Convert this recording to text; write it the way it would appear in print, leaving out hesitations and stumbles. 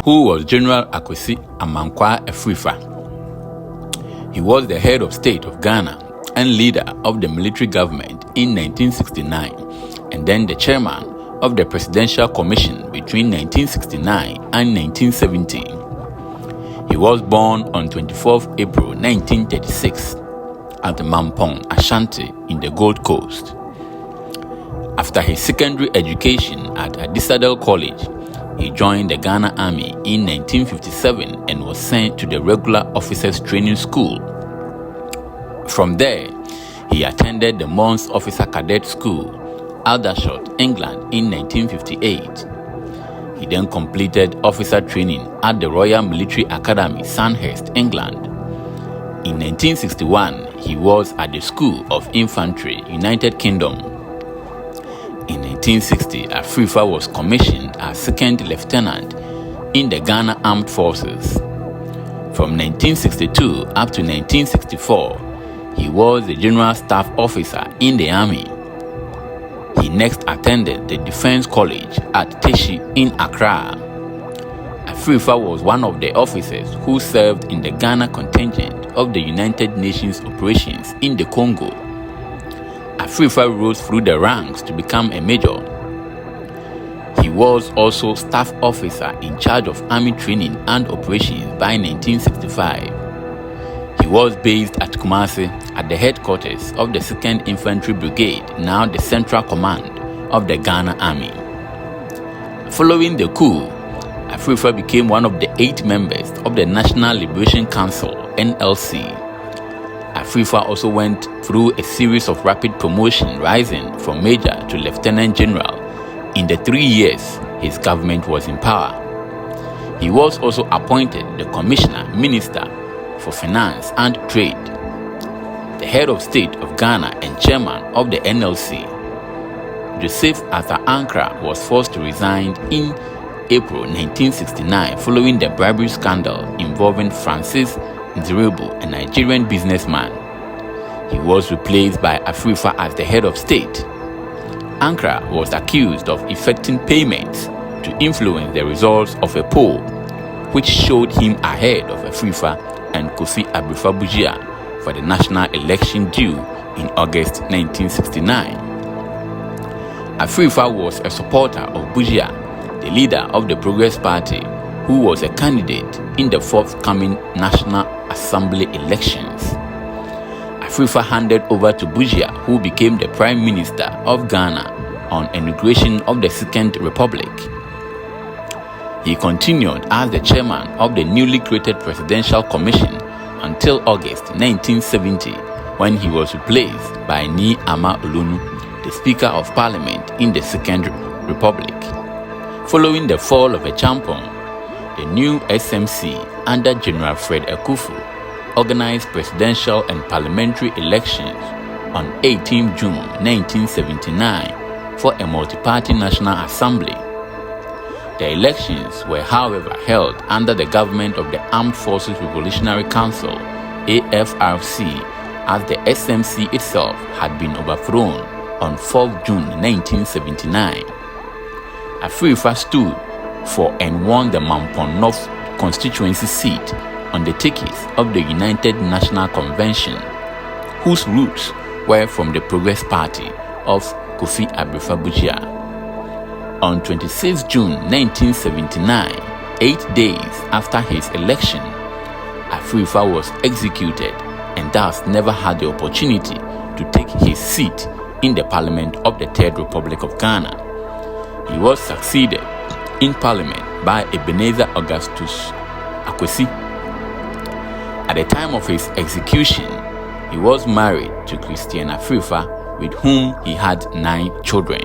who was General Akwasi Afrifa. He was the head of state of Ghana and leader of the military government in 1969, and then the chairman of the Presidential Commission between 1969 and 1970. He was born on 24th April 1936 at Mampong, Ashanti in the Gold Coast. After his secondary education at Adisadel College, he joined the Ghana Army in 1957 and was sent to the Regular Officers Training School. From there, he attended the Mons Officer Cadet School, Aldershot, England in 1958. He then completed officer training at the Royal Military Academy, Sandhurst, England. In 1961, he was at the School of Infantry, United Kingdom. In 1960, Afrifa was commissioned as second lieutenant in the Ghana Armed Forces. From 1962 up to 1964, he was the General Staff Officer in the Army. He next attended the Defense College at Teshi in Accra. Afrifa was one of the officers who served in the Ghana contingent of the United Nations operations in the Congo. Afrifa rose through the ranks to become a major. He was also staff officer in charge of army training and operations by 1965. He was based at Kumasi at the headquarters of the 2nd Infantry Brigade, now the Central Command of the Ghana Army. Following the coup, Afrifa became one of the 8 members of the National Liberation Council, NLC. Afrifa also went through a series of rapid promotion, rising from major to lieutenant general in the 3 years his government was in power. He was also appointed the Commissioner Minister for Finance and Trade, the head of state of Ghana and chairman of the NLC. Joseph Arthur Ankara was forced to resign in April 1969 following the bribery scandal involving Francis Nzeribu, a Nigerian businessman. He was replaced by Afrifa as the head of state. Ankara was accused of effecting payments to influence the results of a poll, which showed him ahead of Afrifa and Kofi Abifo-Bugia for the national election due in August 1969. Afrifa was a supporter of Bugia, the leader of the Progress Party, who was a candidate in the forthcoming National Assembly elections. Afrifa handed over to Bugia, who became the Prime Minister of Ghana on inauguration of the Second Republic. He continued as the chairman of the newly created Presidential Commission until August 1970, when he was replaced by Ni Ama Olunu, the Speaker of Parliament in the Second Republic. Following the fall of a champion, the new SMC under General Fred Ekufu organized presidential and parliamentary elections on 18 June 1979 for a multi-party National Assembly. The elections were, however, held under the government of the Armed Forces Revolutionary Council, AFRC, as the SMC itself had been overthrown on 4 June 1979. Afrifa stood for and won the Mampong North constituency seat on the ticket of the United National Convention, whose roots were from the Progress Party of Kofi Abifo-Bugia. On 26 June 1979, 8 days after his election, Afrifa was executed and thus never had the opportunity to take his seat in the Parliament of the Third Republic of Ghana. He was succeeded in Parliament by Ebenezer Augustus Akwasi. At the time of his execution, he was married to Christiana Afrifa, with whom he had 9 children.